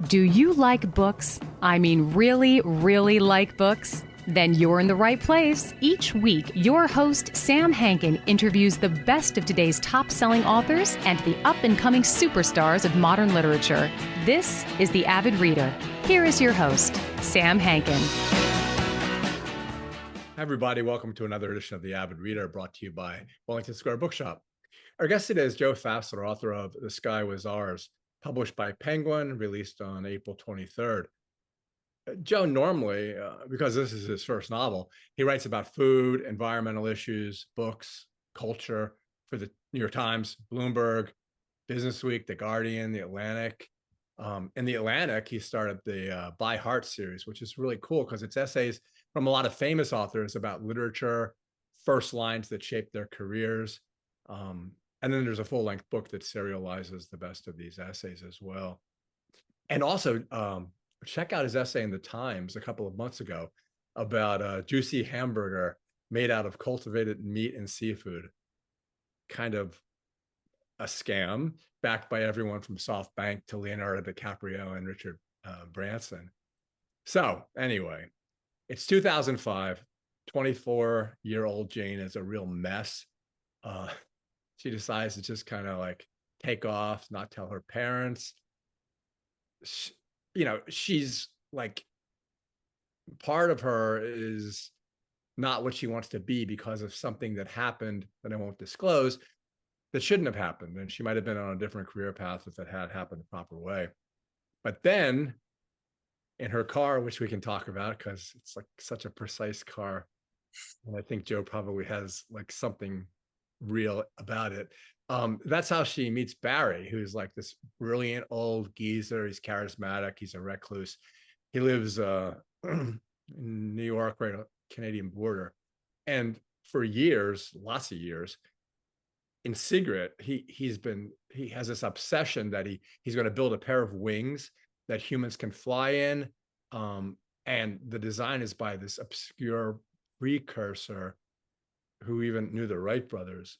Do you like books? I mean, really, really like books? Then you're in the right place. Each week, your host, Sam Hankin, interviews the best of today's top selling authors and the up and coming superstars of modern literature. This is The Avid Reader. Here is your host, Sam Hankin. Hi, everybody. Welcome to another edition of The Avid Reader, brought to you by Wellington Square Bookshop. Our guest today is Joe Fassler, author of The Sky Was Ours, published by Penguin, released on April 23rd. Joe normally, because this is his first novel, he writes about food, environmental issues, books, culture for the New York Times, Bloomberg, Business Week, The Guardian, The Atlantic. In The Atlantic, he started the By Heart series, which is really cool because it's essays from a lot of famous authors about literature, first lines that shaped their careers. And then there's a full-length book that serializes the best of these essays as well. And also, check out his essay in the Times a couple of months ago about a juicy hamburger made out of cultivated meat and seafood. Kind of a scam backed by everyone from SoftBank to Leonardo DiCaprio and Richard Branson. So anyway, it's 2005. 24-year-old Jane is a real mess. She decides to just kind of like take off, not tell her parents. She's like, part of her is not what she wants to be because of something that happened that I won't disclose that shouldn't have happened. And she might have been on a different career path if it had happened the proper way. But then in her car, which we can talk about because it's like such a precise car, and I think Joe probably has like something real about it. That's how she meets Barry, who's like this brilliant old geezer. He's charismatic. He's a recluse. He lives in New York, right on the Canadian border. And for years, lots of years, in Sigrid, he has this obsession that he's going to build a pair of wings that humans can fly in. And the design is by this obscure precursor who even knew the Wright brothers.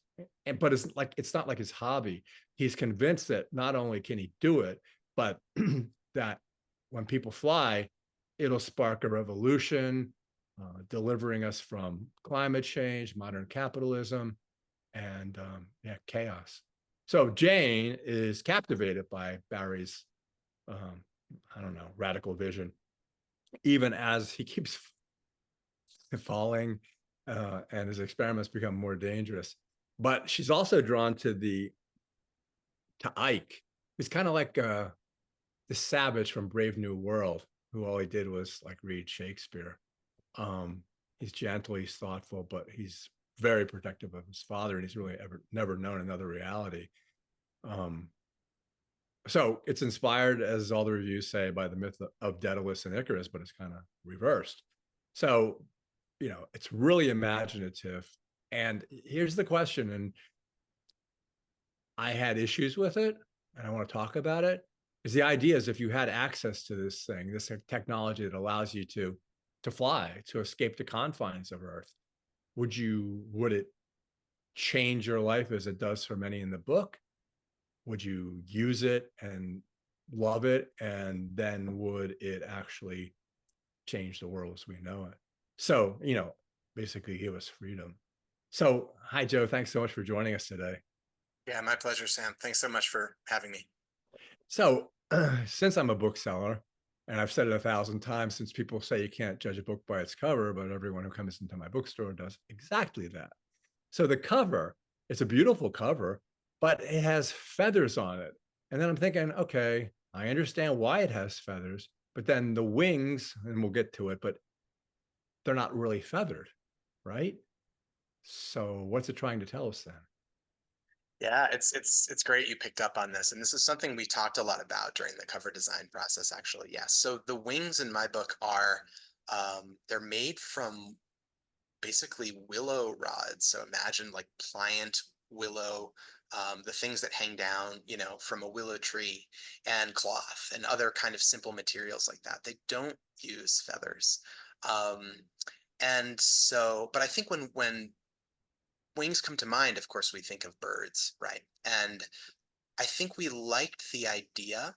But it's not like his hobby. He's convinced that not only can he do it, but that when people fly, it'll spark a revolution, delivering us from climate change, modern capitalism, and chaos. So Jane is captivated by Barry's, radical vision, even as he keeps falling and his experiments become more dangerous. But she's also drawn to Ike. He's kind of like the savage from Brave New World, who all he did was like read Shakespeare. He's gentle, he's thoughtful, but he's very protective of his father, and he's really never known another reality. So it's inspired, as all the reviews say, by the myth of Daedalus and Icarus, but it's kind of reversed. So, it's really imaginative. And here's the question, and I had issues with it, and I want to talk about it, is the idea is if you had access to this thing, this technology that allows you to fly, to escape the confines of Earth, would it change your life as it does for many in the book? Would you use it and love it? And then would it actually change the world as we know it? So, basically give us freedom. So, hi, Joe. Thanks so much for joining us today. Yeah, my pleasure, Sam. Thanks so much for having me. So, since I'm a bookseller, and I've said it 1,000 times, since people say you can't judge a book by its cover, but everyone who comes into my bookstore does exactly that. So the cover, it's a beautiful cover, but it has feathers on it. And then I'm thinking, okay, I understand why it has feathers, but then the wings, and we'll get to it, but they're not really feathered, right? So what's it trying to tell us then? Yeah, it's great you picked up on this, and this is something we talked a lot about during the cover design process, actually. Yes. So the wings in my book are they're made from basically willow rods. So imagine like pliant willow, the things that hang down, from a willow tree, and cloth and other kind of simple materials like that. They don't use feathers. Um, and so, but I think when wings come to mind, of course, we think of birds, right? And I think we liked the idea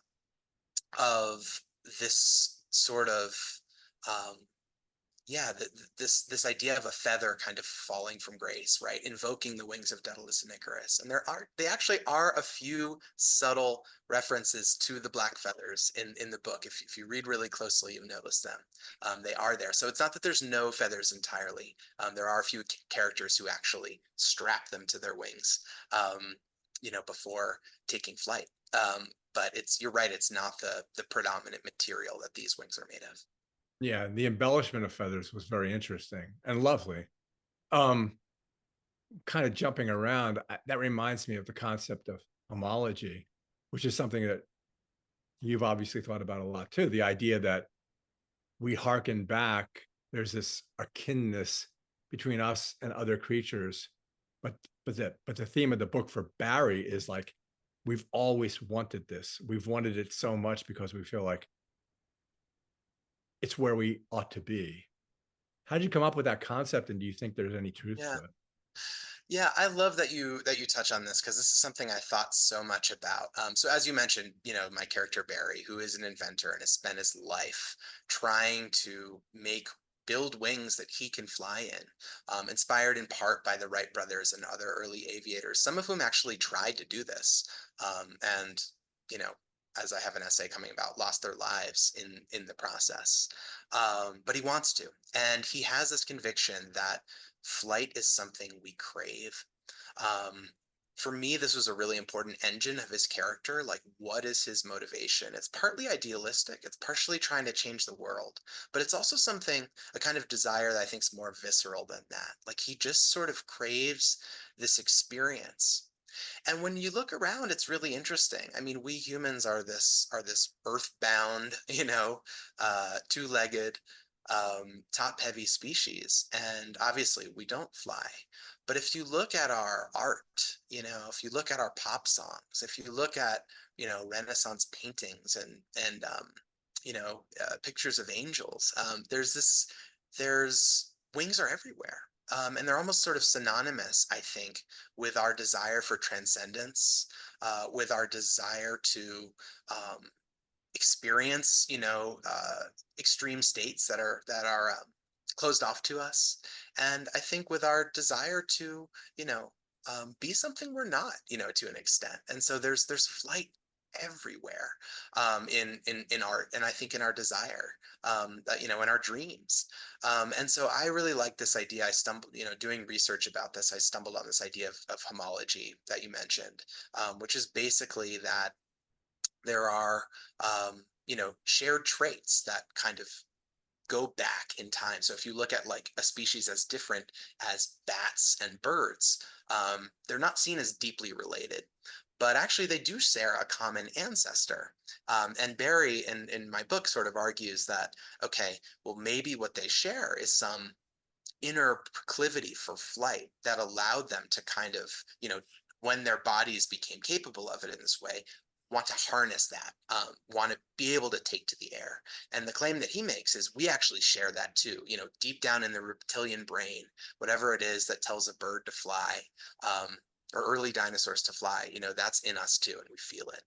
of this sort of um, yeah, this idea of a feather kind of falling from grace, right? Invoking the wings of Daedalus and Icarus. And they actually are a few subtle references to the black feathers in the book. If you read really closely, you'll notice them. They are there. So it's not that there's no feathers entirely. There are a few characters who actually strap them to their wings, before taking flight. But you're right, it's not the predominant material that these wings are made of. Yeah, the embellishment of feathers was very interesting and lovely. Um, Kind of jumping around, that reminds me of the concept of homology, which is something that you've obviously thought about a lot too. The idea that we hearken back, there's this akinness between us and other creatures, but the theme of the book for Barry is like we've always wanted this. We've wanted it so much because we feel like it's where we ought to be. How did you come up with that concept, and do you think there's any truth Yeah. to it? Yeah, I love that you touch on this because this is something I thought so much about. So as you mentioned, my character Barry, who is an inventor and has spent his life trying to build wings that he can fly in, inspired in part by the Wright brothers and other early aviators, some of whom actually tried to do this, and you know, as I have an essay coming about, lost their lives in the process. But he wants to, and he has this conviction that flight is something we crave. Um, for me, this was a really important engine of his character. Like, what is his motivation? It's partly idealistic, it's partially trying to change the world, but it's also a kind of desire that I think is more visceral than that. Like, he just sort of craves this experience. And when you look around, it's really interesting. I mean, we humans are this earthbound, two-legged, top-heavy species, and obviously we don't fly. But if you look at our art, if you look at our pop songs, if you look at Renaissance paintings and pictures of angels, there's wings are everywhere. And they're almost sort of synonymous, I think, with our desire for transcendence, with our desire to experience, extreme states that are closed off to us, and I think with our desire to, be something we're not, to an extent. And so there's flight everywhere, in art, and I think in our desire, in our dreams. And so I really like this idea. I stumbled, doing research about this, I stumbled on this idea of homology that you mentioned, which is basically that there are, shared traits that kind of go back in time. So if you look at like a species as different as bats and birds, they're not seen as deeply related, but actually they do share a common ancestor. And Barry in my book sort of argues that, okay, well, maybe what they share is some inner proclivity for flight that allowed them to kind of, when their bodies became capable of it in this way, want to harness that, want to be able to take to the air. And the claim that he makes is we actually share that too, deep down in the reptilian brain, whatever it is that tells a bird to fly, or early dinosaurs to fly, that's in us too, and we feel it.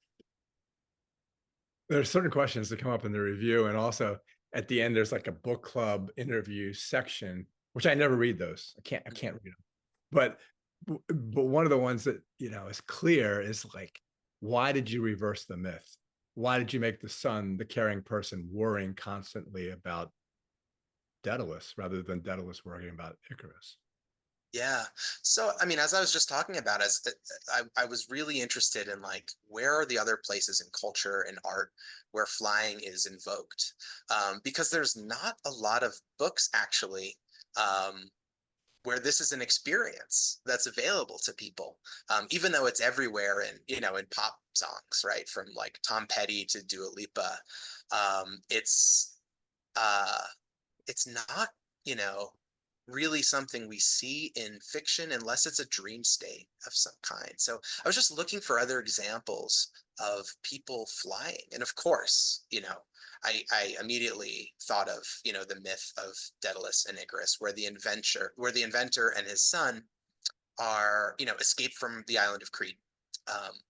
There are certain questions that come up in the review, and also at the end, there's like a book club interview section, which I never read those. I can't read them. But one of the ones that is clear is like, why did you reverse the myth? Why did you make the sun the caring person worrying constantly about Daedalus rather than Daedalus worrying about Icarus? Yeah. So, I mean, as I was just talking about, I was really interested in like, where are the other places in culture and art where flying is invoked? Because there's not a lot of books actually, where this is an experience that's available to people, even though it's everywhere in pop songs, right? From like Tom Petty to Dua Lipa. Um, it's, uh, it's not, you know, really something we see in fiction unless it's a dream state of some kind. So I was just looking for other examples of people flying. And of course, I immediately thought of, the myth of Daedalus and Icarus, where the inventor and his son are, escaped from the island of Crete,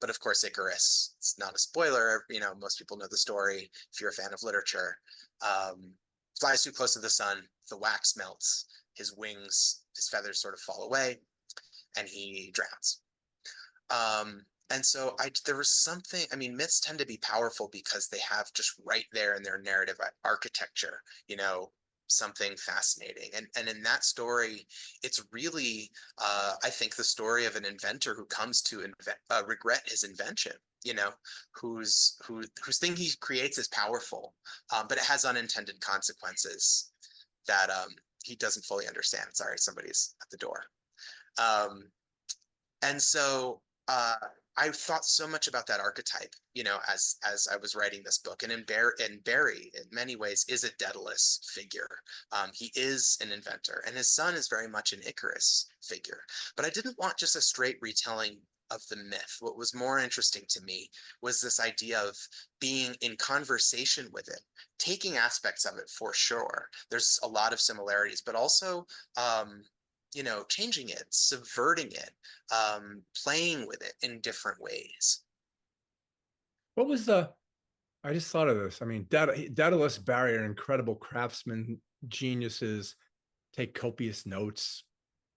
But of course, Icarus, it's not a spoiler, you know, most people know the story if you're a fan of literature. Flies too close to the sun, the wax melts, his wings, his feathers sort of fall away, and he drowns. And so there was something, I mean, myths tend to be powerful because they have just right there in their narrative architecture, you know, something fascinating. And in that story, it's really, I think, the story of an inventor who comes to regret his invention, you know, whose thing he creates is powerful, but it has unintended consequences that he doesn't fully understand. Sorry, somebody's at the door. And so I thought so much about that archetype, you know, as I was writing this book. And Barry, in many ways, is a Daedalus figure. He is an inventor, and his son is very much an Icarus figure. But I didn't want just a straight retelling of the myth. What was more interesting to me was this idea of being in conversation with it, taking aspects of it for sure. There's a lot of similarities, but also you know, changing it, subverting it, playing with it in different ways. What was I just thought of this. I mean, Daedalus, Barry are incredible craftsmen, geniuses, take copious notes,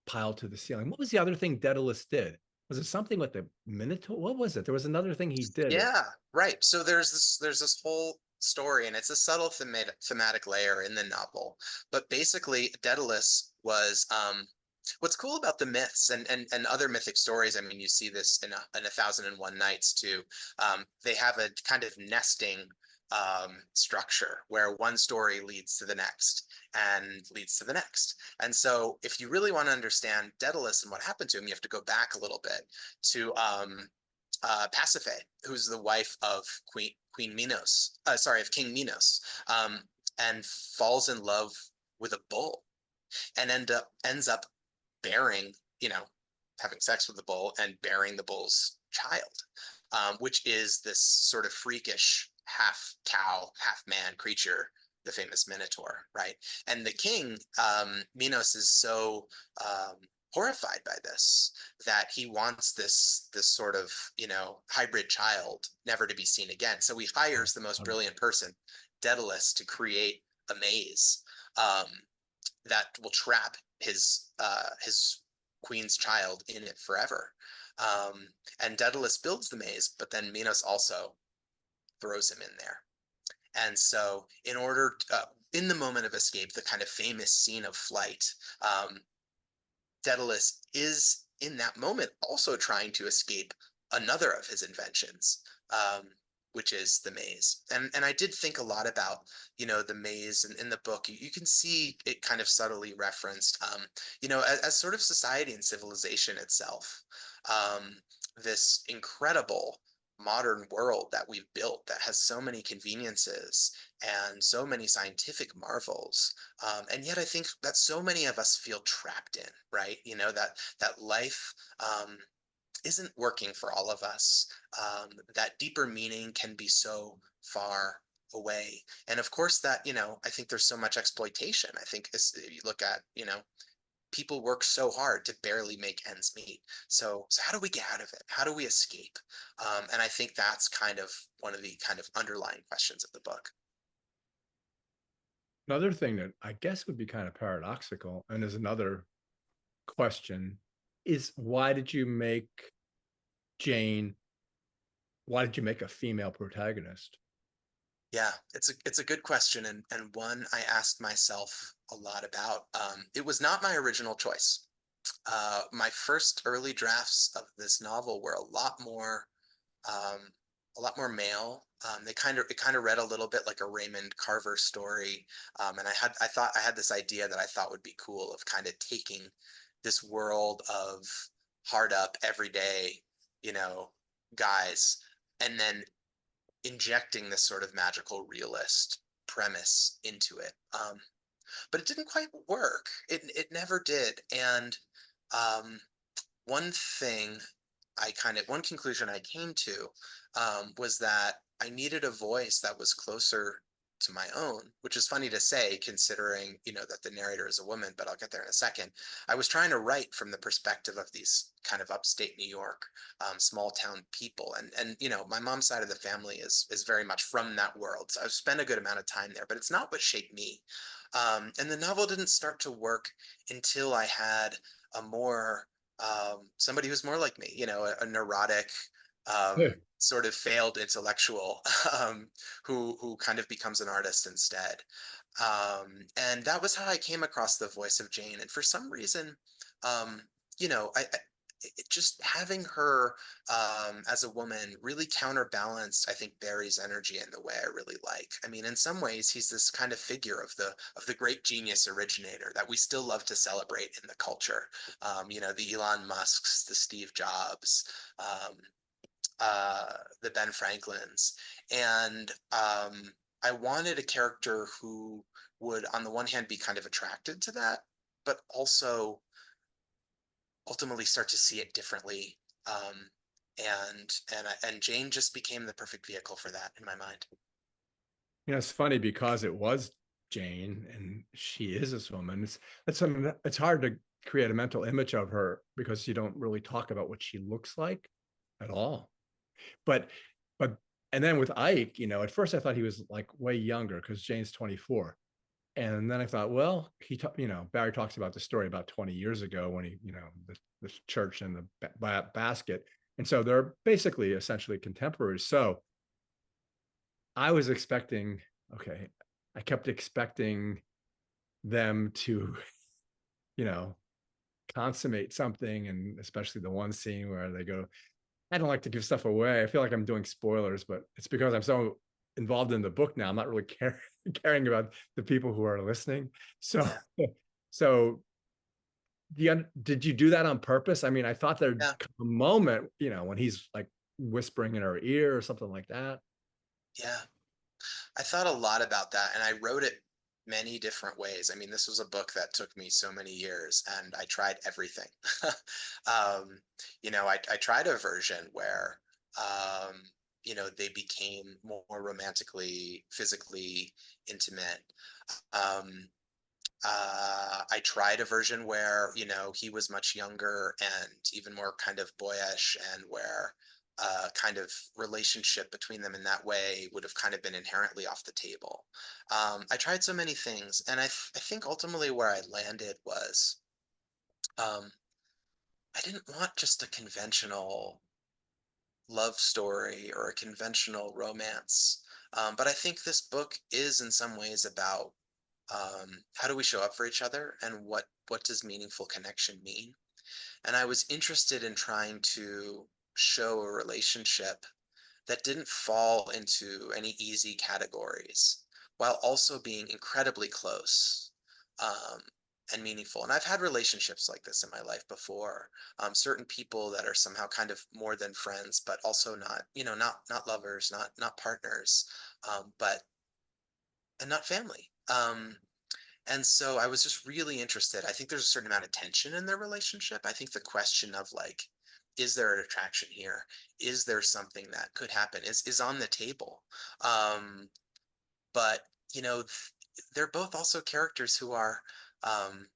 piled to the ceiling. What was the other thing Daedalus did? Was it something with the Minotaur? What was it? There was another thing he did. Yeah, right. So there's this whole story, and it's a subtle thematic layer in the novel. But basically, Daedalus was what's cool about the myths and other mythic stories. I mean, you see this in a Thousand and One Nights too. They have a kind of nesting structure where one story leads to the next and leads to the next. And so if you really want to understand Daedalus and what happened to him, you have to go back a little bit to Pasiphae, who's the wife of King Minos, and falls in love with a bull and ends up bearing, you know, having sex with the bull and bearing the bull's child, which is this sort of freakish half cow, half man creature, the famous Minotaur, right? And the king, Minos, is so horrified by this that he wants this sort of, you know, hybrid child never to be seen again. So he hires the most brilliant person, Daedalus, to create a maze that will trap his queen's child in it forever. And Daedalus builds the maze, but then Minos also throws him in there. And so in order in the moment of escape, the kind of famous scene of flight, Daedalus is in that moment also trying to escape another of his inventions, which is the maze. And I did think a lot about, you know, the maze in the book. You can see it kind of subtly referenced, you know, as sort of society and civilization itself. This incredible modern world that we've built that has so many conveniences and so many scientific marvels, and yet I think that so many of us feel trapped in, right? You know, that life isn't working for all of us. That deeper meaning can be so far away, and of course that, you know, I think there's so much exploitation. I think if you look at, you know, people work so hard to barely make ends meet. So how do we get out of it? How do we escape? And I think that's kind of one of the kind of underlying questions of the book. Another thing that I guess would be kind of paradoxical, and is another question, is why did you make Jane? Why did you make a female protagonist? Yeah, it's a good question, and one I asked myself a lot about. It was not my original choice. My first early drafts of this novel were um, a lot more male. It kind of read a little bit like a Raymond Carver story, and I thought I had this idea that I thought would be cool of kind of taking this world of hard up everyday, you know, guys, and then injecting this sort of magical realist premise into it. But it didn't quite work. It never did. And um, one thing one conclusion I came to was that I needed a voice that was closer to my own, which is funny to say considering, that the narrator is a woman, but I'll get there in a second. I was trying to write from the perspective of these kind of upstate New York, small town people. And, my mom's side of the family is very much from that world. So I've spent a good amount of time there, but it's not what shaped me. And the novel didn't start to work until I had a more, somebody who's more like me, a neurotic, Yeah. sort of failed intellectual, who kind of becomes an artist instead. And that was how I came across the voice of Jane. And for some reason, um, just having her, as a woman really counterbalanced, I think, Barry's energy in the way I really like. I mean, in some ways, he's this kind of figure of the great genius originator that we still love to celebrate in the culture. The Elon Musks, the Steve Jobs, um, the Ben Franklins. And I wanted a character who would, on the one hand, be kind of attracted to that, but also ultimately start to see it differently. And Jane just became the perfect vehicle for that in my mind. It's funny because it was Jane and she is this woman. It's something that it's hard to create a mental image of her because you don't really talk about what she looks like at all. But but and then with Ike, at first I thought he was like way younger because Jane's 24. And then I thought, well, Barry talks about the story about 20 years ago when he, the church and the basket. And so they're basically essentially contemporaries. So I was expecting, okay, I kept expecting them to, you know, consummate something. And especially the one scene where they go, I don't like to give stuff away. I feel like I'm doing spoilers, but it's because I'm so involved in the book now. I'm not really caring about the people who are listening. So, Yeah. so did you do that on purpose? I mean, I thought there'd Yeah. come a moment, when he's like whispering in her ear or something like that. Yeah. I thought a lot about that and I wrote it many different ways. I mean, this was a book that took me so many years and I tried everything. um, I tried a version where, they became more romantically, physically intimate. Um, I tried a version where, he was much younger and even more kind of boyish, and where kind of relationship between them in that way would have kind of been inherently off the table. I tried so many things, and I think ultimately where I landed was, um, I didn't want just a conventional love story or a conventional romance. But I think this book is in some ways about, how do we show up for each other, and what does meaningful connection mean? And I was interested in trying to show a relationship that didn't fall into any easy categories, while also being incredibly close, um, and meaningful. And I've had relationships like this in my life before. Certain people that are somehow kind of more than friends, but also not, not lovers, not partners, but and not family. And so I was just really interested. I think there's a certain amount of tension in their relationship. I think the question of like, is there an attraction here? Is there something that could happen? Is on the table. Um, but they're both also characters who are, um,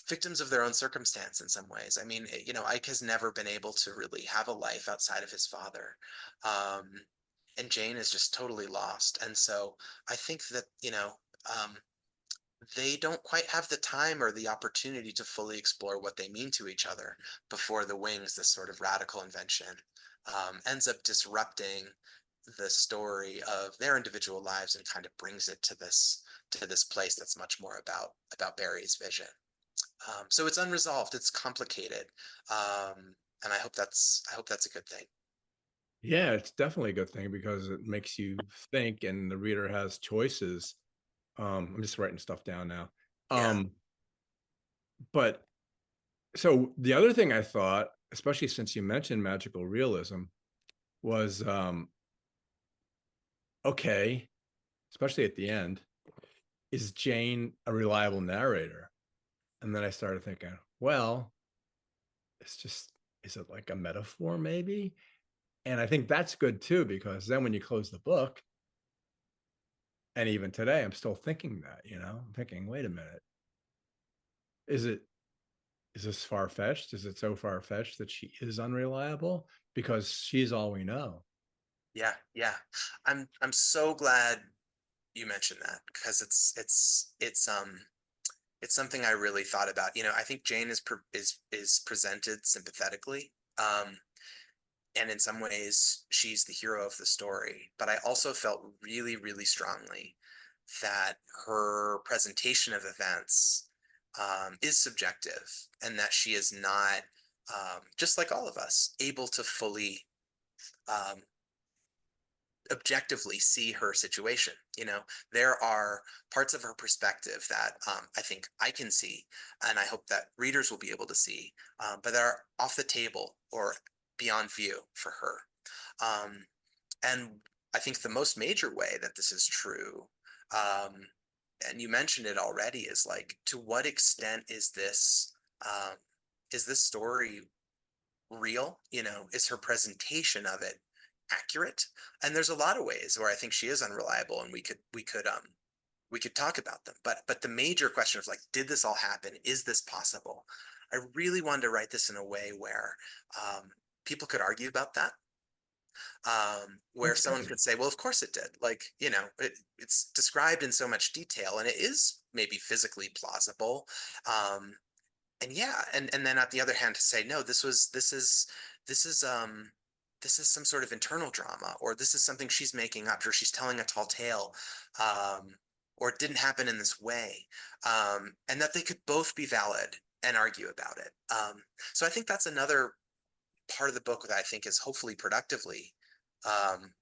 victims of their own circumstance in some ways. I mean, Ike has never been able to really have a life outside of his father. Um, and Jane is just totally lost. And so I think that, um, they don't quite have the time or the opportunity to fully explore what they mean to each other before the Wings, this sort of radical invention, ends up disrupting the story of their individual lives and kind of brings it to this place that's much more about Barry's vision. So it's unresolved, it's complicated, and I hope that's a good thing. Yeah, it's definitely a good thing because it makes you think and the reader has choices. I'm just writing stuff down now. Yeah, Um, but so the other thing I thought, especially since you mentioned magical realism, was okay, especially at the end, is Jane a reliable narrator? And then I started thinking, well, it's just, is it like a metaphor maybe? And I think that's good too, because then when you close the book, And even today, I'm still thinking that, I'm thinking, wait a minute, is it is this far-fetched? Is it so far-fetched that she is unreliable? Because she's all we know. Yeah, yeah. I'm so glad you mentioned that, because it's something I really thought about. I think Jane is presented sympathetically. And in some ways she's the hero of the story, but I also felt really, really strongly that her presentation of events is subjective, and that she is not, just like all of us, able to fully um, objectively see her situation. There are parts of her perspective that I think I can see, and I hope that readers will be able to see, but that are off the table or beyond view for her. Um, and I think the most major way that this is true, um, and you mentioned it already, is like, to what extent um, is this story real? Is her presentation of it accurate? And there's a lot of ways where I think she is unreliable, and we could talk about them. But the major question of, like, did this all happen? Is this possible? I really wanted to write this in a way where people could argue about that, where someone Okay. could say, well, of course it did. Like, it's described in so much detail, and it is maybe physically plausible. And yeah, and then, at the other hand, to say, no, this is some sort of internal drama, or this is something she's making up, or she's telling a tall tale, or it didn't happen in this way, and that they could both be valid and argue about it. So I think that's another part of the book that I think is hopefully productively um,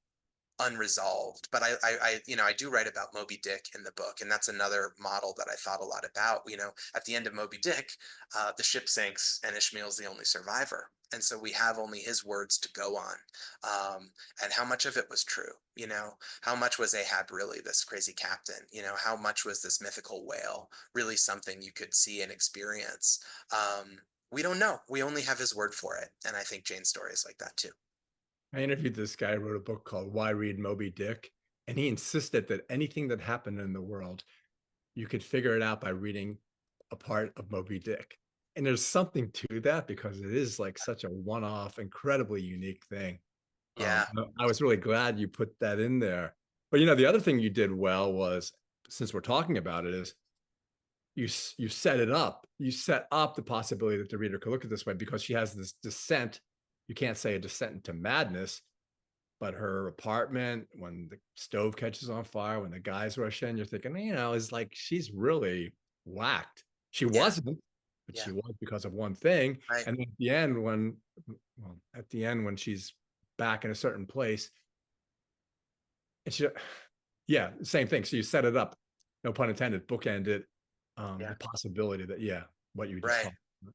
unresolved. But I do write about Moby Dick in the book, and that's another model that I thought a lot about. At the end of Moby Dick, the ship sinks, and Ishmael's the only survivor, and so we have only his words to go on. And how much of it was true? How much was Ahab really this crazy captain? How much was this mythical whale really something you could see and experience? We don't know. We only have his word for it, and I think Jane's story is like that too. I interviewed this guy who wrote a book called Why Read Moby Dick, and he insisted that anything that happened in the world, you could figure it out by reading a part of Moby Dick. And there's something to that, because it is like such a one-off, incredibly unique thing. Yeah, I was really glad you put that in there. But the other thing you did well was, since we're talking about it, is you set it up. You set up the possibility that the reader could look at this way, because she has this descent. You can't say a descent into madness, but her apartment, when the stove catches on fire, when the guys rush in, you're thinking, is like, she's really whacked. She yeah, wasn't, but yeah. she was because of one thing. Right. And then at the end, when she's back in a certain place, and yeah, same thing. So you set it up, no pun intended, bookend it, Yeah. the possibility that, what you just Right. talked about.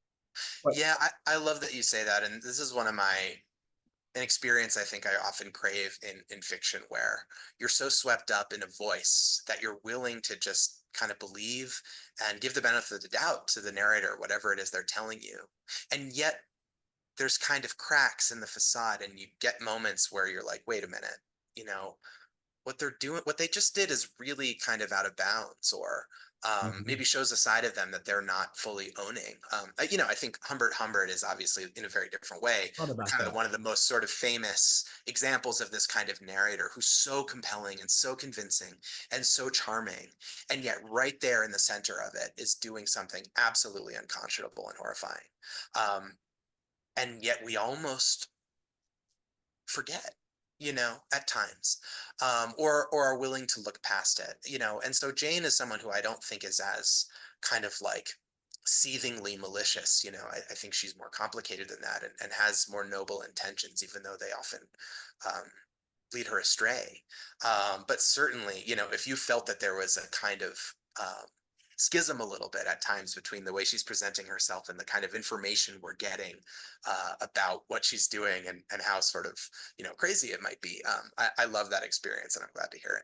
Yeah, I love that you say that. And this is an experience I think I often crave in fiction, where you're so swept up in a voice that you're willing to just kind of believe and give the benefit of the doubt to the narrator, whatever it is they're telling you. And yet there's kind of cracks in the facade, and you get moments where you're like, wait a minute, you know, what they just did is really kind of out of bounds, or Mhm. maybe shows a side of them that they're not fully owning. I think Humbert is obviously, in a very different way, Thought about kind of that. one of the most sort of famous examples of this kind of narrator, who's so compelling and so convincing and so charming, and yet right there in the center of it is doing something absolutely unconscionable and horrifying. Um, and yet we almost forget, at times, or are willing to look past it. And so Jane is someone who I don't think is as kind of like seethingly malicious. I think she's more complicated than that, and has more noble intentions, even though they often um, lead her astray. But certainly, if you felt that there was a kind of schism a little bit at times between the way she's presenting herself and the kind of information we're getting about what she's doing, and how sort of, crazy it might be. I love that experience, and I'm glad to hear it.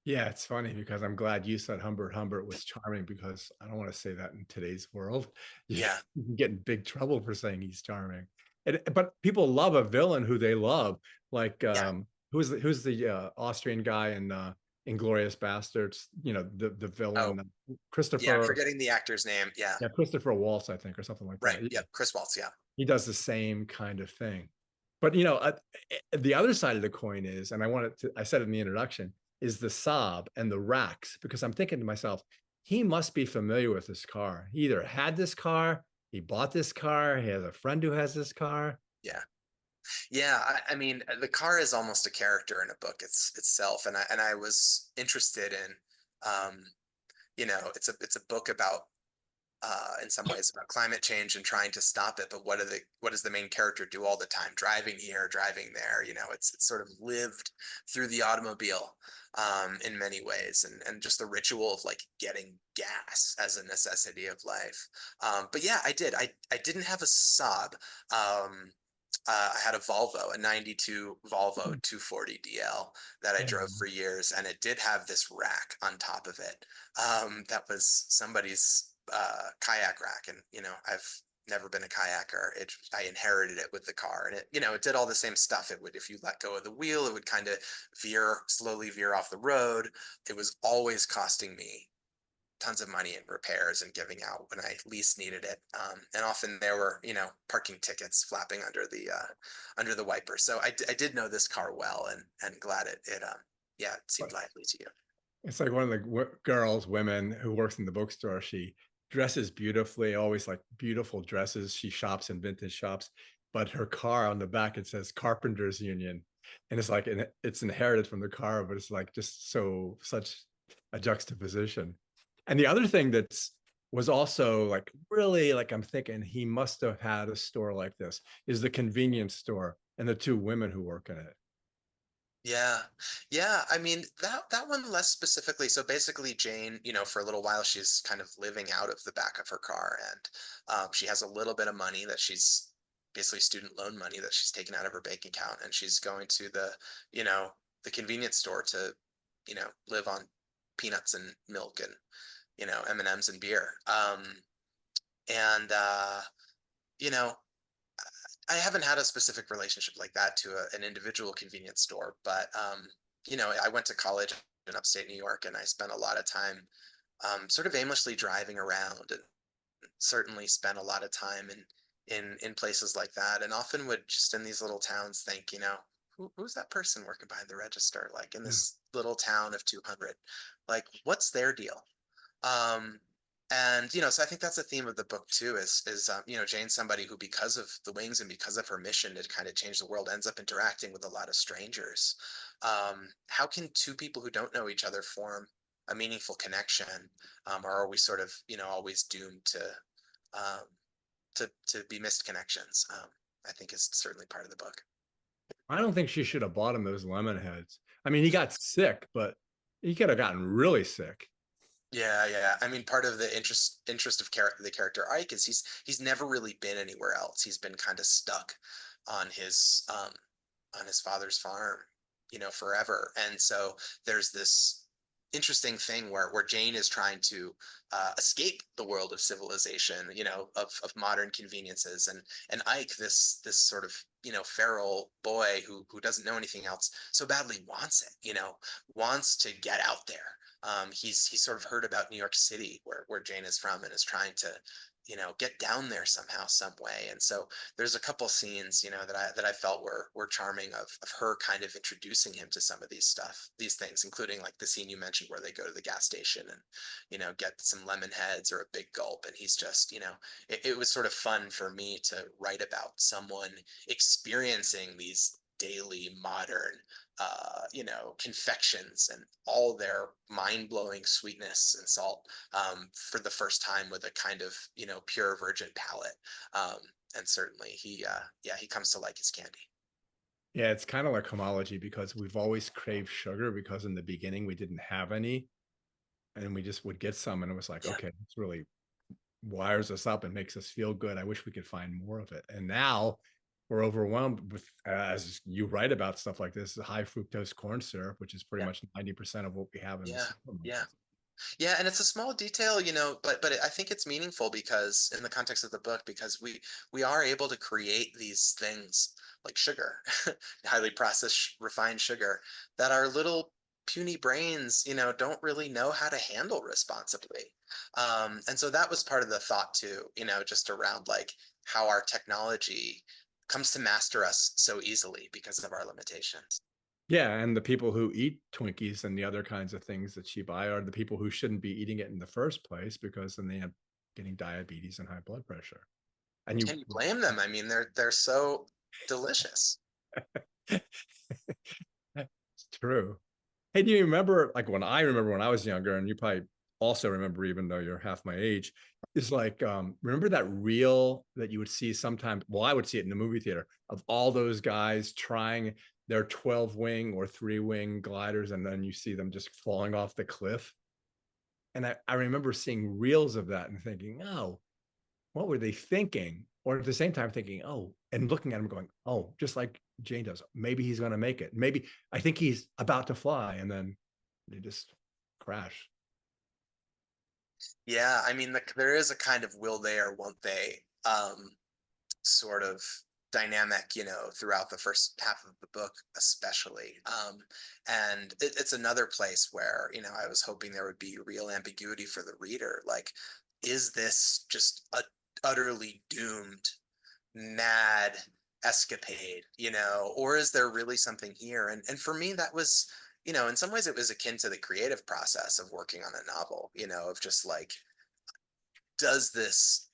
Yeah, it's funny, because I'm glad you said Humbert was charming, because I don't want to say that in today's world. You Yeah. you can get in big trouble for saying he's charming. But people love a villain who they love, like Yeah. who's the Austrian guy in Inglorious Bastards, the Oh, villain, yeah, Christopher, forgetting the actor's name. Yeah, yeah, Christopher Waltz, I think, or something like right. that. Yep, Chris Waltz. Yeah. He does the same kind of thing. But the other side of the coin is, and I said it in the introduction, is the Saab and the racks, because I'm thinking to myself, he must be familiar with this car. He either had this car, he bought this car, he has a friend who has this car. Yeah. Yeah, I mean, the car is almost a character in a book itself, and I was interested in, um, it's a book about, in some ways, about climate change and trying to stop it. But what does the main character do all the time? Driving here, driving there. It's sort of lived through the automobile, in many ways, and just the ritual of like getting gas as a necessity of life. But yeah, I did. I didn't have a Saab. I had a Volvo, a 92 Volvo 240 DL that I drove for years, and it did have this rack on top of it. That was somebody's kayak rack, and I've never been a kayaker. I inherited it with the car, and it did all the same stuff. It would, if you let go of the wheel, it would kind of slowly veer off the road. It was always costing me tons of money in repairs and giving out when I least needed it. And often there were, parking tickets flapping under the wiper. So I did know this car well, and glad it seemed lively to you. It's like one of the women who works in the bookstore. She dresses beautifully, always like beautiful dresses. She shops in vintage shops, but her car on the back, it says Carpenters Union. And it's like, it's inherited from the car, but it's like just such a juxtaposition. And the other thing was also like really, like, I'm thinking he must have had a store like this, is the convenience store and the two women who work in it. Yeah. Yeah. I mean, that one less specifically. So basically Jane, for a little while, she's kind of living out of the back of her car, and she has a little bit of money that she's basically student loan money that she's taken out of her bank account, and she's going to the convenience store to, live on peanuts and milk and, M&Ms and beer. And you know, I haven't had a specific relationship like that to an individual convenience store, but I went to college in upstate New York, and I spent a lot of time sort of aimlessly driving around, and certainly spent a lot of time in places like that, and often would just in these little towns think, who's that person working behind the register, like in this little town of 200, like what's their deal? Um, and so I think that's a theme of the book too, is Jane's somebody who, because of the wings and because of her mission to kind of change the world, ends up interacting with a lot of strangers. How can two people who don't know each other form a meaningful connection? Or are we sort of always doomed um, to be missed connections? I think is certainly part of the book. I don't think she should have bought him those lemon heads. I mean, he got sick, but he could have gotten really sick. Yeah, yeah. I mean, part of the interest of the character Ike is he's never really been anywhere else. He's been kind of stuck on his father's farm, forever. And so there's this interesting thing where Jane is trying to escape the world of civilization, of modern conveniences, and Ike, this sort of feral boy who doesn't know anything else, so badly wants it, wants to get out there. He's sort of heard about New York City, where Jane is from, and is trying to get down there somehow, some way. And so there's a couple scenes that I felt were charming, of her kind of introducing him to some of these things, including like the scene you mentioned where they go to the gas station and get some lemon heads or a big gulp, and he's just it was sort of fun for me to write about someone experiencing these daily modern confections and all their mind-blowing sweetness and salt, for the first time with a kind of pure virgin palate. And certainly he comes to like his candy. Yeah, it's kind of like homology, because we've always craved sugar, because in the beginning we didn't have any, and we just would get some, and it was like, Yeah. okay, this really wires us up and makes us feel good. I wish we could find more of it. And now we're overwhelmed with, as you write about stuff like this, the high fructose corn syrup, which is pretty Yeah. much 90% of what we have in the Yeah. supermarket. Yeah. Yeah, and it's a small detail, but I think it's meaningful, because in the context of the book, because we are able to create these things like sugar, highly processed, refined sugar, that are little puny brains, don't really know how to handle responsibly. And so that was part of the thought too, just around like how our technology comes to master us so easily because of our limitations. Yeah, and the people who eat Twinkies and the other kinds of things that she buy are the people who shouldn't be eating it in the first place, because then they end up getting diabetes and high blood pressure. And Can you blame them? I mean, they're so delicious. it's true. Hey, do you remember, like, when I remember when I was younger, and you probably also remember, even though you're half my age, is like, remember that reel that you would see sometimes? Well, I would see it in the movie theater, of all those guys trying their 12 wing or 3-wing gliders, and then you see them just falling off the cliff. And I remember seeing reels of that and thinking, oh, what were they thinking? Or at the same time thinking, oh, and looking at him going, oh, just like Jane does, maybe he's going to make it. Maybe I think he's about to fly. And then they just crash. Yeah, I mean, there is a kind of will they or won't they sort of dynamic, throughout the first half of the book, especially. And it's another place where, I was hoping there would be real ambiguity for the reader. Like, is this just a utterly doomed, mad escapade, or is there really something here? And for me, that was, in some ways it was akin to the creative process of working on a novel, of just like, does this,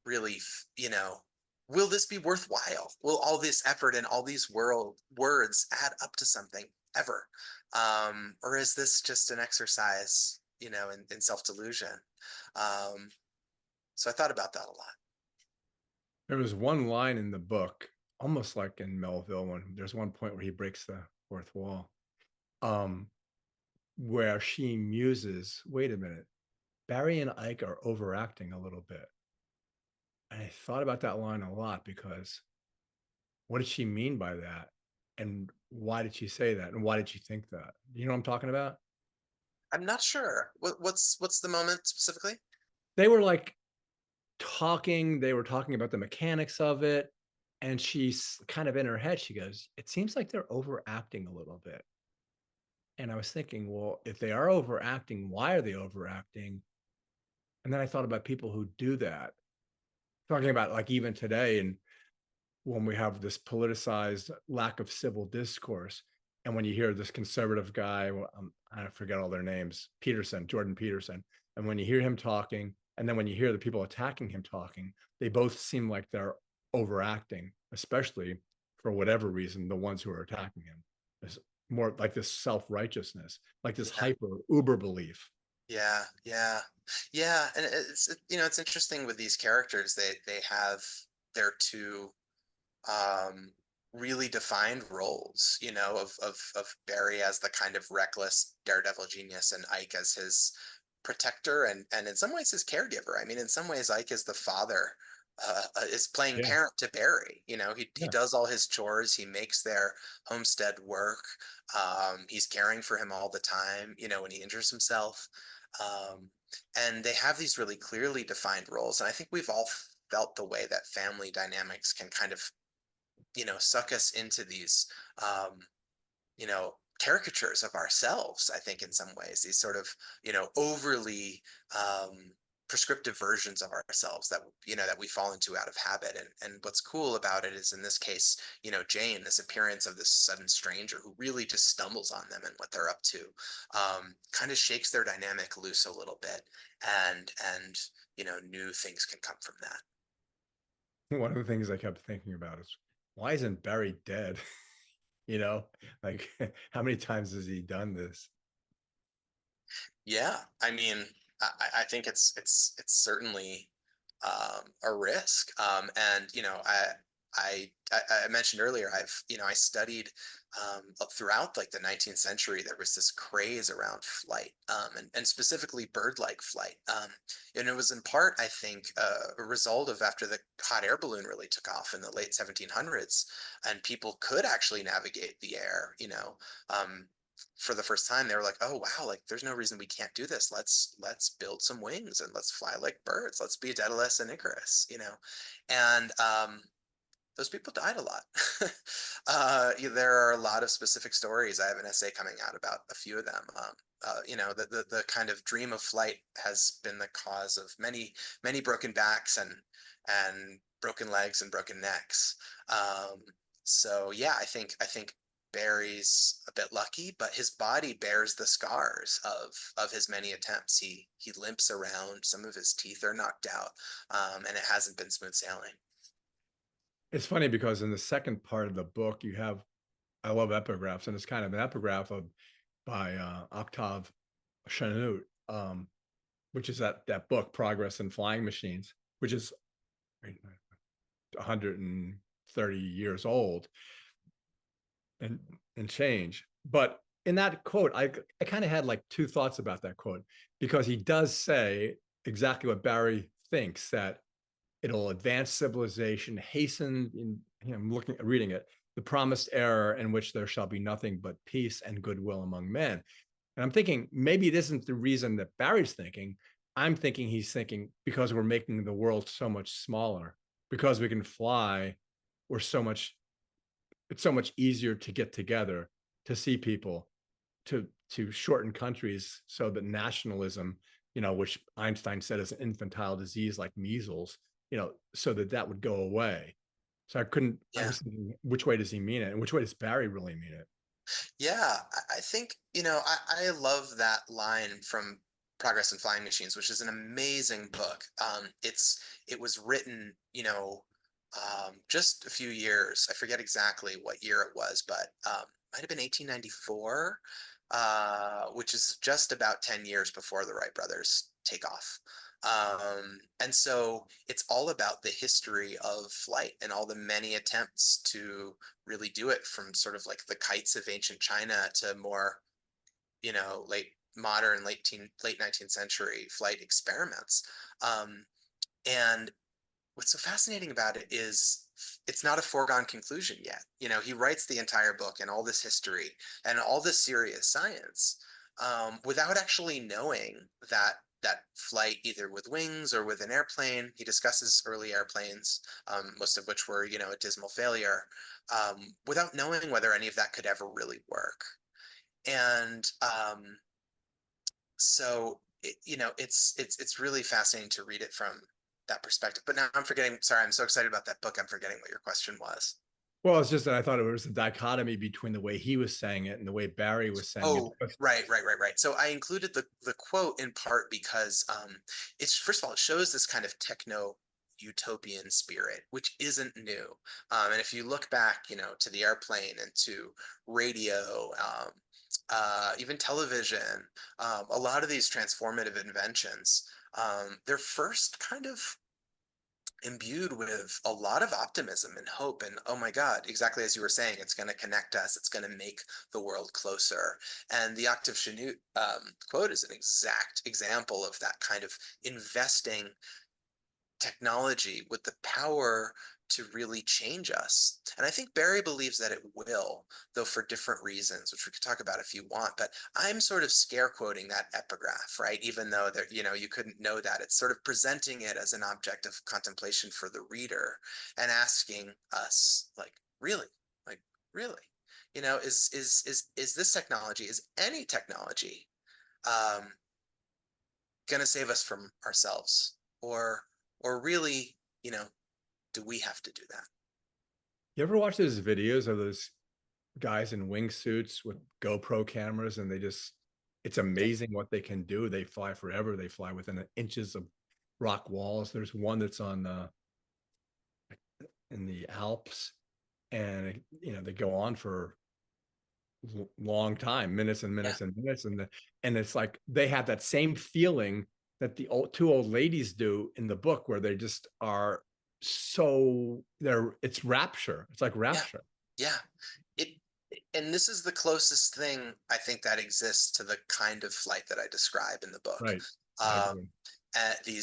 really, will this be worthwhile? Will all this effort and all these words add up to something ever? Or is this just an exercise, in self-delusion? So I thought about that a lot. There was one line in the book, almost like in Melville, when there's one point where he breaks the fourth wall, um, where she muses, wait a minute, Barry and Ike are overacting a little bit. And I thought about that line a lot, because what did she mean by that? And why did she say that? And why did she think that? You know what I'm talking about? I'm not sure. What's the moment specifically? They were like they were talking about the mechanics of it. And she's kind of in her head, she goes, it seems like they're overacting a little bit. And I was thinking, well, if they are overacting, why are they overacting? And then I thought about people who do that, talking about like even today, and when we have this politicized lack of civil discourse, and when you hear this conservative guy, I forget all their names, Jordan Peterson, and when you hear him talking, and then when you hear the people attacking him talking, they both seem like they're overacting, especially for whatever reason, the ones who are attacking him. It's more like this self-righteousness, like this Yeah. hyper uber belief. Yeah, yeah, yeah. And it's interesting with these characters. They have their two um, really defined roles, of Barry as the kind of reckless daredevil genius, and Ike as his protector and in some ways his caregiver. I mean, in some ways, Ike is the father, is playing Yeah, parent to Barry. He yeah. does all his chores, he makes their homestead work. He's caring for him all the time, when he injures himself. Um, and they have these really clearly defined roles. And I think we've all felt the way that family dynamics can kind of suck us into these um, caricatures of ourselves. I think in some ways these sort of overly prescriptive versions of ourselves that we fall into out of habit. And what's cool about it is, in this case, Jane, this appearance of this sudden stranger who really just stumbles on them and what they're up to, kind of shakes their dynamic loose a little bit, and new things can come from that. One of the things I kept thinking about is, why isn't Barry dead? You know, like, how many times has he done this? Yeah, I mean, I think it's certainly a risk. And I mentioned earlier, I studied throughout like the 19th century. There was this craze around flight, and specifically bird-like flight. And it was in part, I think, a result of after the hot air balloon really took off in the late 1700s, and people could actually navigate the air. For the first time, they were like, oh wow, like there's no reason we can't do this. Let's build some wings and let's fly like birds. Let's be Daedalus and Icarus. And those people died a lot. There are a lot of specific stories. I have an essay coming out about a few of them. The kind of dream of flight has been the cause of many broken backs and broken legs and broken necks. So yeah, I think Barry's a bit lucky, but his body bears the scars of his many attempts. He limps around. Some of his teeth are knocked out, and it hasn't been smooth sailing. It's funny because in the second part of the book, you have, I love epigraphs, and it's kind of an epigraph by Octave Chanute, which is that book, Progress in Flying Machines, which is 130 years old and change. But in that quote, I kind of had like two thoughts about that quote, because he does say exactly what Barry thinks, that it'll advance civilization, hasten I'm reading it, the promised era in which there shall be nothing but peace and goodwill among men. And I'm thinking maybe it isn't the reason that Barry's thinking. I'm thinking he's thinking because we're making the world so much smaller, because we can fly, we're it's so much easier to get together, to see people, to shorten countries so that nationalism, which Einstein said is an infantile disease like measles, so that would go away. So I Yeah. was thinking, which way does he mean it? And which way does Barry really mean it? Yeah, I think, I love that line from Progress in Flying Machines, which is an amazing book. It was written, just a few years. I forget exactly what year it was, but might have been 1894, which is just about 10 years before the Wright brothers take off. And so it's all about the history of flight and all the many attempts to really do it, from sort of like the kites of ancient China to more, late modern, late 19th century flight experiments. And what's so fascinating about it is it's not a foregone conclusion yet. He writes the entire book and all this history and all this serious science, without actually knowing that flight, either with wings or with an airplane. He discusses early airplanes, most of which were, a dismal failure, without knowing whether any of that could ever really work. And so it's really fascinating to read it from that perspective. But now I'm forgetting. Sorry, I'm so excited about that book. I'm forgetting what your question was. Well, it's just that I thought it was a dichotomy between the way he was saying it and the way Barry was saying Oh, it. right. So I included the quote in part because it's, first of all, it shows this kind of techno utopian spirit, which isn't new. And if you look back, to the airplane and to radio, even television, a lot of these transformative inventions, they're first kind of imbued with a lot of optimism and hope, and oh my god, exactly as you were saying, it's going to connect us, it's going to make the world closer. And the Octave Chanute quote is an exact example of that kind of investing technology with the power to really change us. And I think Barry believes that it will, though for different reasons, which we could talk about if you want. But I'm sort of scare quoting that epigraph, right? Even though there, you couldn't know that. It's sort of presenting it as an object of contemplation for the reader and asking us, like, really? Like, really? Is this technology, is any technology um gonna save us from ourselves? Or really, do we have to do that? You ever watch those videos of those guys in wingsuits with GoPro cameras, and it's amazing what they can do. They fly forever. They fly within inches of rock walls. There's one that's in the Alps, and they go on for long time, minutes and Yeah, minutes and minutes, and it's like they have that same feeling that the two old ladies do in the book, where they just are it's rapture. It's like yeah, rapture. yeah. It, and this is the closest thing I think that exists to the kind of flight that I describe in the book. Right. I Um, agree.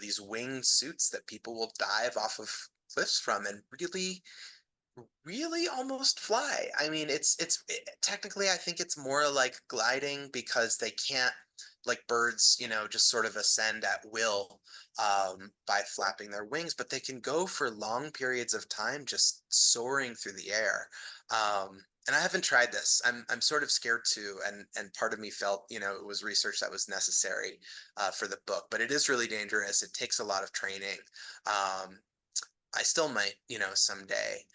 these winged suits that people will dive off of cliffs from, and really really almost fly. I mean, technically, I think it's more like gliding because they can't, like birds, just sort of ascend at will by flapping their wings, but they can go for long periods of time just soaring through the air. And I haven't tried this. I'm sort of scared too, and part of me felt, it was research that was necessary for the book, but it is really dangerous. It takes a lot of training. Um, I still might, someday.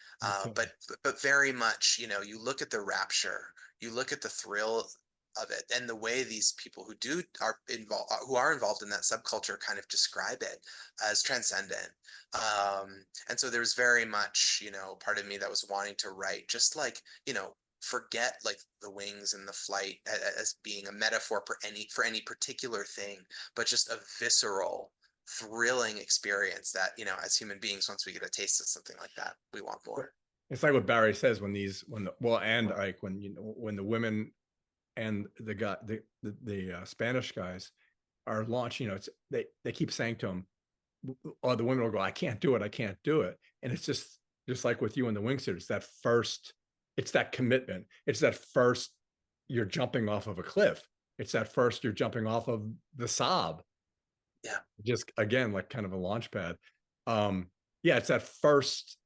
Okay. But very much, you look at the rapture, you look at the thrill of it, and the way these people who are involved in that subculture kind of describe it as transcendent. And so there's very much, part of me that was wanting to write, just like, forget like the wings and the flight as being a metaphor for any particular thing, but just a visceral thrilling experience that, as human beings, once we get a taste of something like that, we want more. It's like what Barry says and Ike, when when the women and the guy the Spanish guys are launching, they keep saying to him, or the women will go, I can't do it, I can't do it. And it's just like with you in the wingsuit, it's that commitment. It's that first you're jumping off of a cliff. It's that first you're jumping off of the Saab. Yeah. Just again, like kind of a launch pad. Yeah, it's that first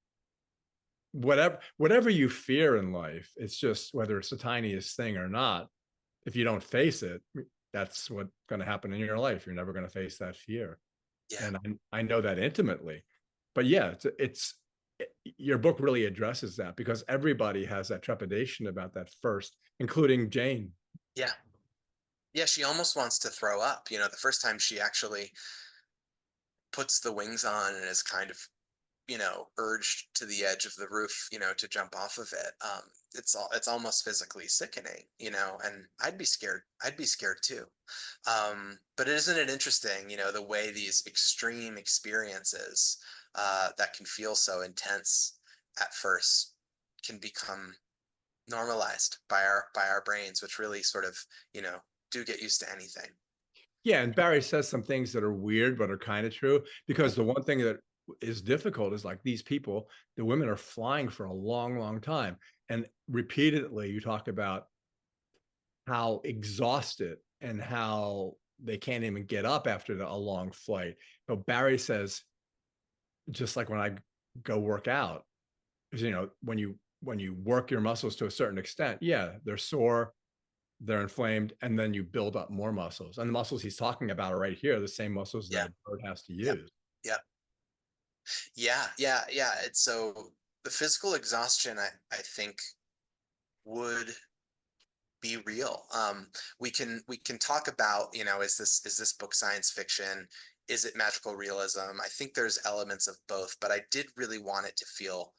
whatever you fear in life, it's just whether it's the tiniest thing or not, if you don't face it, that's what's going to happen in your life. You're never going to face that fear. Yeah. And I know that intimately. But yeah, your book really addresses that, because everybody has that trepidation about that first, including Jane. Yeah. Yeah. She almost wants to throw up, the first time she actually puts the wings on and is kind of, urged to the edge of the roof, to jump off of it. It's almost physically sickening, and I'd be scared. I'd be scared too. But isn't it interesting, the way these extreme experiences that can feel so intense at first can become normalized by our brains, which really sort of, do get used to anything. Yeah, and Barry says some things that are weird but are kind of true, because the one thing that is difficult is like these people, the women are flying for a long, long time. And repeatedly you talk about how exhausted and how they can't even get up after a long flight. But Barry says, just like when I go work out, when you work your muscles to a certain extent, yeah, they're sore, they're inflamed, and then you build up more muscles. And the muscles he's talking about are right here, the same muscles that Yeah. a bird has to Yep. use. Yep. Yeah. It's so the physical exhaustion, I think would be real. We can talk about, is this book science fiction? Is it magical realism? I think there's elements of both, but I did really want it to feel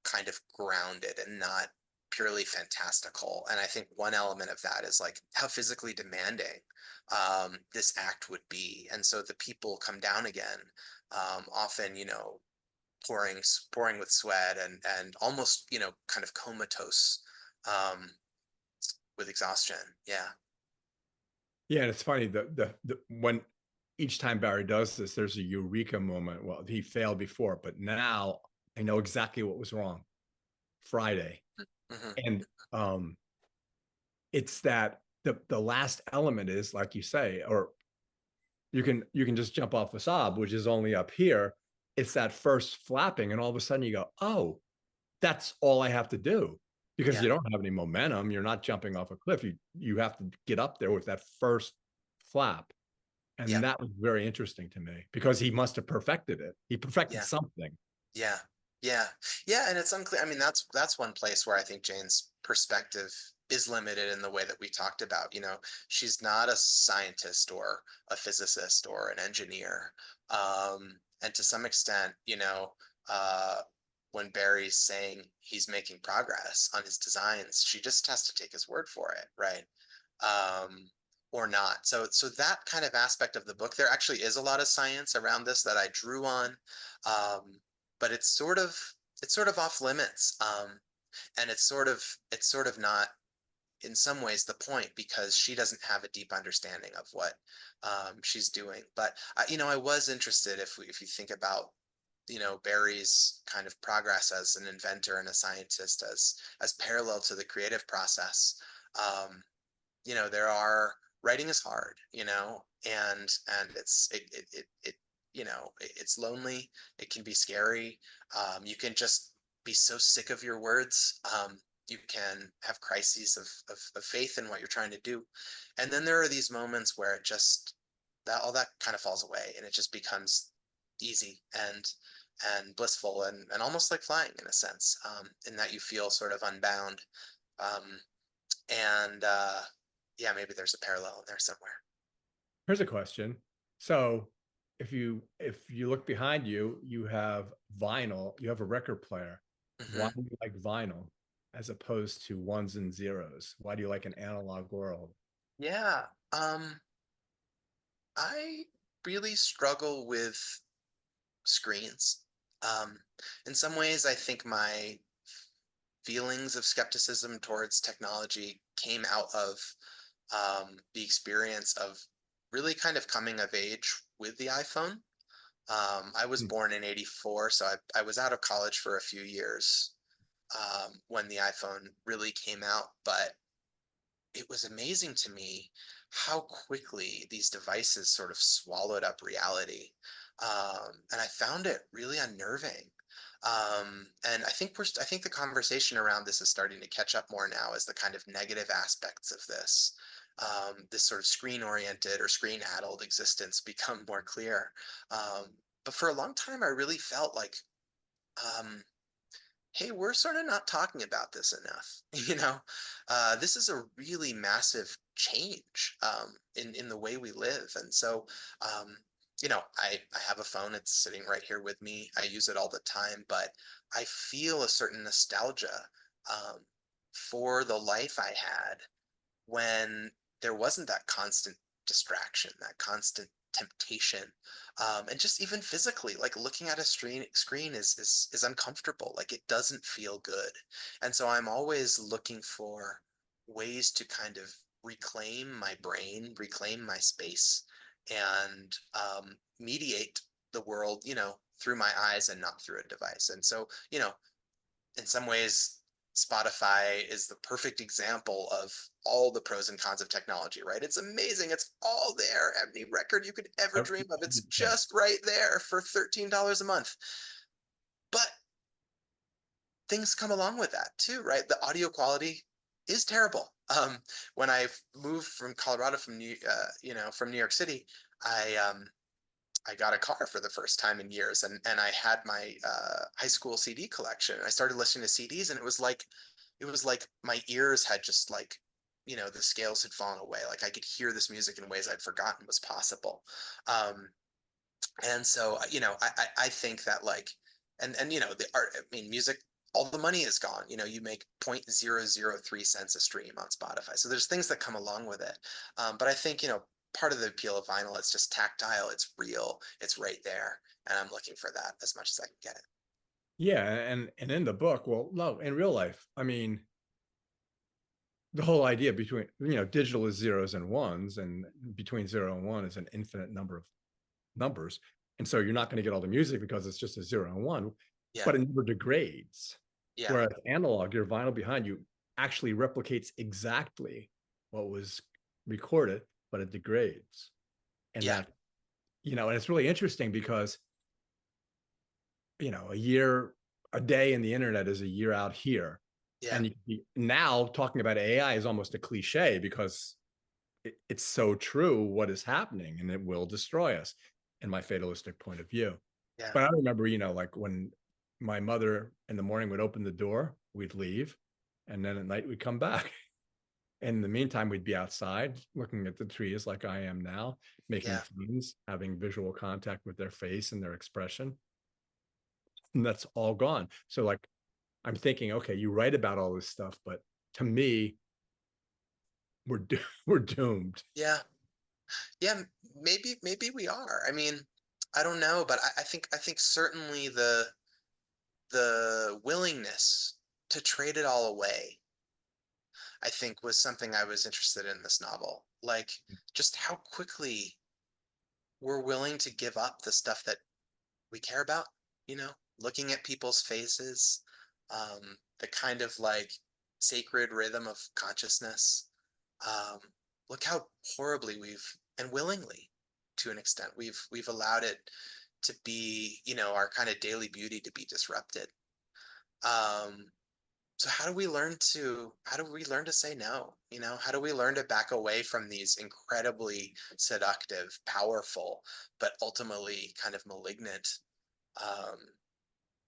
kind of grounded and not purely fantastical. And I think one element of that is like how physically demanding this act would be. And so the people come down again, often, pouring with sweat and almost, kind of comatose um, with exhaustion. Yeah. Yeah, and it's funny, the when each time Barry does this, there's a eureka moment. Well, he failed before, but now I know exactly what was wrong. Friday. Hmm. And it's that the last element is, like you say, or you can just jump off a Saab, which is only up here. It's that first flapping, and all of a sudden you go, oh, that's all I have to do, because Yeah. you don't have any momentum. You're not jumping off a cliff. You have to get up there with that first flap. Yeah. And that was very interesting to me, because he must have perfected it. He perfected Yeah. something. Yeah. Yeah. Yeah. And it's unclear. I mean, that's one place where I think Jane's perspective is limited in the way that we talked about. She's not a scientist or a physicist or an engineer. And to some extent, uh, when Barry's saying he's making progress on his designs, she just has to take his word for it, right? Um, or not. So that kind of aspect of the book, there actually is a lot of science around this that I drew on. Um, but it's sort of off limits, and it's sort of not in some ways the point, because she doesn't have a deep understanding of what she's doing. But I was interested, if you think about Barry's kind of progress as an inventor and a scientist as parallel to the creative process. Um, there are writing is hard, and it's lonely. It can be scary. You can just be so sick of your words. You can have crises of faith in what you're trying to do. And then there are these moments where it just, that all that kind of falls away and it just becomes easy and blissful and almost like flying in a sense, in that you feel sort of unbound. Um, and yeah, maybe there's a parallel in there somewhere. Here's a question. So if you look behind you, you have vinyl, you have a record player. Why Hmm. do you like vinyl as opposed to ones and zeros? Why do you like an analog world? Yeah. I really struggle with screens. Um, in some ways, I think my feelings of skepticism towards technology came out of the experience of really kind of coming of age with the iPhone. I was Hmm. born in '84, so I was out of college for a few years when the iPhone really came out. But it was amazing to me how quickly these devices sort of swallowed up reality. And I found it really unnerving. And I think the conversation around this is starting to catch up more now as the kind of negative aspects of this sort of screen-oriented or screen-addled existence become more clear. But for a long time, I really felt like, um, hey, we're sort of not talking about this enough. This is a really massive change in the way we live. And so, I have a phone. It's sitting right here with me. I use it all the time, but I feel a certain nostalgia um, for the life I had when there wasn't that constant distraction, that constant temptation, and just even physically, like looking at a screen is uncomfortable. Like it doesn't feel good, and so I'm always looking for ways to kind of reclaim my brain, reclaim my space, and mediate the world, through my eyes and not through a device. And so, in some ways, Spotify is the perfect example of all the pros and cons of technology, right? It's amazing. It's all there. Any record you could ever Oh, dream of, it's yeah. just right there for $13 a month. But things come along with that too, right? The audio quality is terrible. When I moved from Colorado from New York City, I got a car for the first time in years, and I had my high school CD collection. And I started listening to CDs, and it was like my ears had just like, the scales had fallen away. Like I could hear this music in ways I'd forgotten was possible. Um, and so, I think that like, and the art, I mean, music, all the money is gone. You make 0.003 cents a stream on Spotify. So there's things that come along with it. But I think, part of the appeal of vinyl, it's just tactile, it's real, it's right there. And I'm looking for that as much as I can get it. Yeah, and in the book, well, no, in real life, I mean, the whole idea between digital is zeros and ones, and between 0 and 1 is an infinite number of numbers, and so you're not going to get all the music because it's just a 0 and 1, Yeah. but it never degrades. Yeah. Whereas analog, your vinyl behind you actually replicates exactly what was recorded, but it degrades. And Yeah. that, and it's really interesting because a day in the internet is a year out here. Yeah. And now talking about AI is almost a cliche because it's so true what is happening, and it will destroy us, in my fatalistic point of view. Yeah. But I remember, like when my mother in the morning would open the door, we'd leave, and then at night we'd come back. And in the meantime, we'd be outside looking at the trees like I am now, making Yeah. friends, having visual contact with their face and their expression. And that's all gone. So like I'm thinking, okay, you write about all this stuff, but to me, we're doomed. Yeah. Yeah. Maybe we are. I mean, I don't know, but I think certainly the willingness to trade it all away, I think, was something I was interested in this novel. Like just how quickly we're willing to give up the stuff that we care about. you know, looking at people's faces, the kind of like sacred rhythm of consciousness. Um, Look how horribly we've and willingly, to an extent, we've allowed it to be, you know, our kind of daily beauty to be disrupted. Um, so how do we learn to say no? You know, how do we learn to back away from these incredibly seductive, powerful, but ultimately kind of malignant um,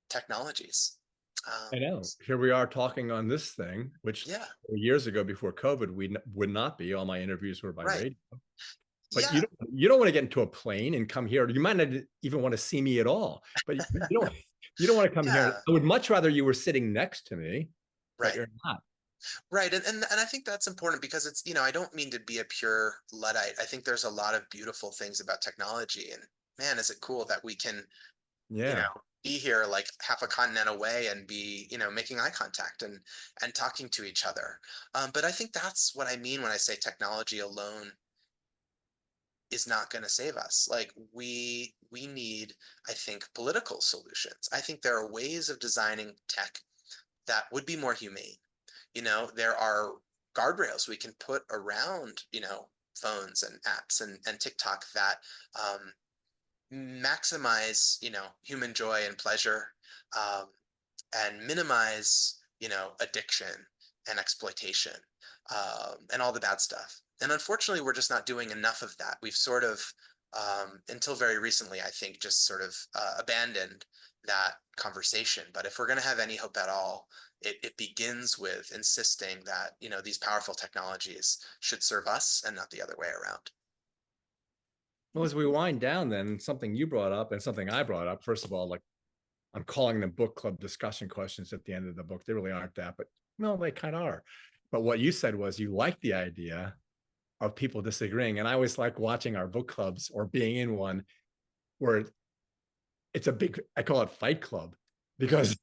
technologies? I Um, know. Here we are talking on this thing, which yeah, years ago before COVID, would not be. All my interviews were by right. radio. But Yeah, you don't want to get into a plane and come here. You might not even want to see me at all. But you don't want to come here. yeah, I would much rather you were sitting next to me, but right. you're not. Right. And I think that's important because it's, you know, I don't mean to be a pure Luddite. I think there's a lot of beautiful things about technology. And man, is it cool that we can, you Yeah. know, be here like half a continent away and be, you know, making eye contact and talking to each other. But I think that's what I mean when I say technology alone is not going to save us. Like we need, I think, political solutions. I think there are ways of designing tech that would be more humane. You know, there are guardrails we can put around, you know, phones and apps and TikTok that maximize, you know, human joy and pleasure, um, and minimize, you know, addiction and exploitation, and all the bad stuff. And unfortunately, we're just not doing enough of that. We've sort of, until very recently, I think, just sort of abandoned that conversation. But if we're going to have any hope at all, it begins with insisting that, you know, these powerful technologies should serve us and not the other way around. Well, as we wind down, then something you brought up and something I brought up. First of all, like I'm calling them book club discussion questions at the end of the book. They really aren't that, but no, they kind of are. But what you said was you like the idea of people disagreeing. And I always like watching our book clubs or being in one where it's a big, I call it fight club, because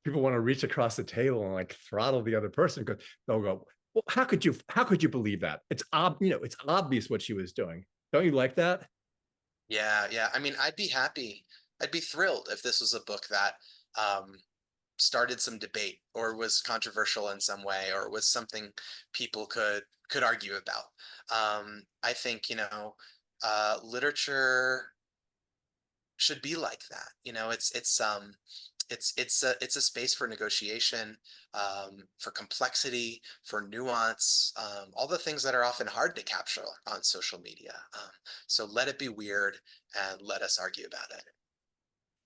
people want to reach across the table and like throttle the other person because they'll go, well, how could you believe that? It's obvious what she was doing. Don't you like that? Yeah, yeah. I mean, I'd be happy. I'd be thrilled if this was a book that um, started some debate or was controversial in some way or was something people could argue about. I think, you know, literature should be like that. You know, it's a space for negotiation, for complexity, for nuance, all the things that are often hard to capture on social media. So let it be weird and let us argue about it.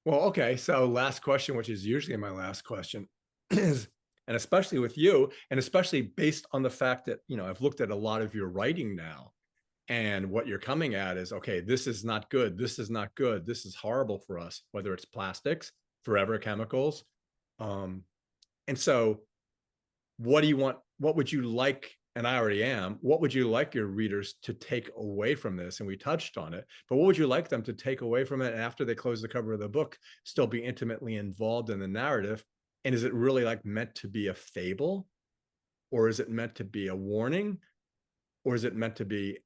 Well, okay. So last question, which is usually my last question is, and especially with you, and especially based on the fact that, I've looked at a lot of your writing now. And what you're coming at is, okay, this is not good. This is not good. This is horrible for us, whether it's plastics, forever chemicals. Um, and so what do you want? What would you like? And I already am. What would you like your readers to take away from this? And we touched on it, but what would you like them to take away from it after they close the cover of the book, still be intimately involved in the narrative? And is it really like meant to be a fable? Or is it meant to be a warning? Or is it meant to be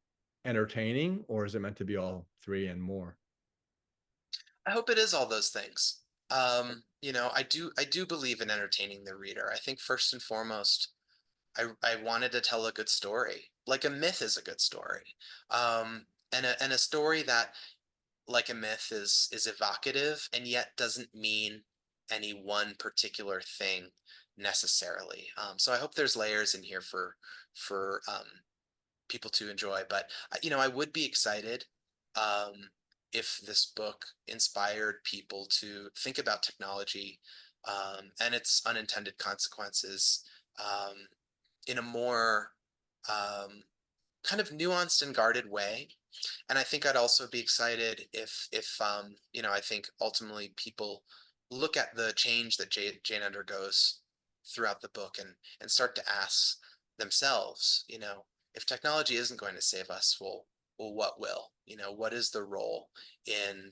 entertaining, or is it meant to be all three and more? I hope it is all those things. You know, I do believe in entertaining the reader. I think first and foremost, I wanted to tell a good story. Like a myth is a good story. And a story that, like a myth, is evocative and yet doesn't mean any one particular thing necessarily. So I hope there's layers in here for people to enjoy. But you know, I would be excited um, if this book inspired people to think about technology and its unintended consequences um, in a more um, kind of nuanced and guarded way. And I think I'd also be excited if you know, I think ultimately people look at the change that Jane undergoes throughout the book and start to ask themselves, you know, if technology isn't going to save us, well, what will? You know, what is the role in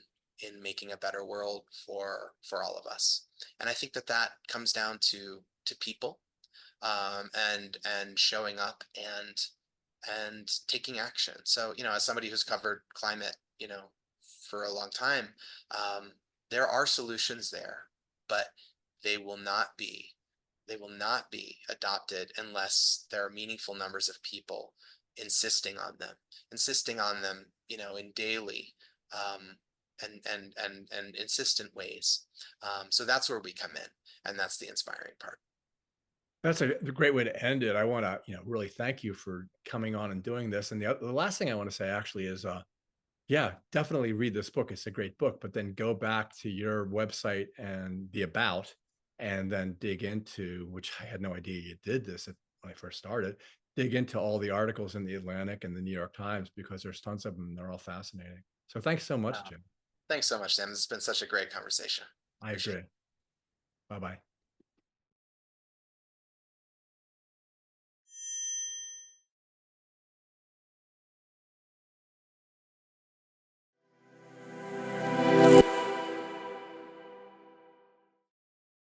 making a better world for all of us? And I think that that comes down to people and showing up and taking action. So, you know, as somebody who's covered climate, you know, for a long time, um, there are solutions there, but they will not be adopted unless there are meaningful numbers of people insisting on them, in daily and insistent ways. So that's where we come in, and that's the inspiring part. That's a great way to end it. I want to, really thank you for coming on and doing this. And the last thing I want to say actually is, yeah, definitely read this book. It's a great book, but then go back to your website and the about, and then dig into, which I had no idea you did this when I first started, dig into all the articles in the Atlantic and the New York Times, because there's tons of them. They're all fascinating. So thanks so much, Jim. Thanks so much, Sam. This has been such a great conversation. I agree. Bye-bye.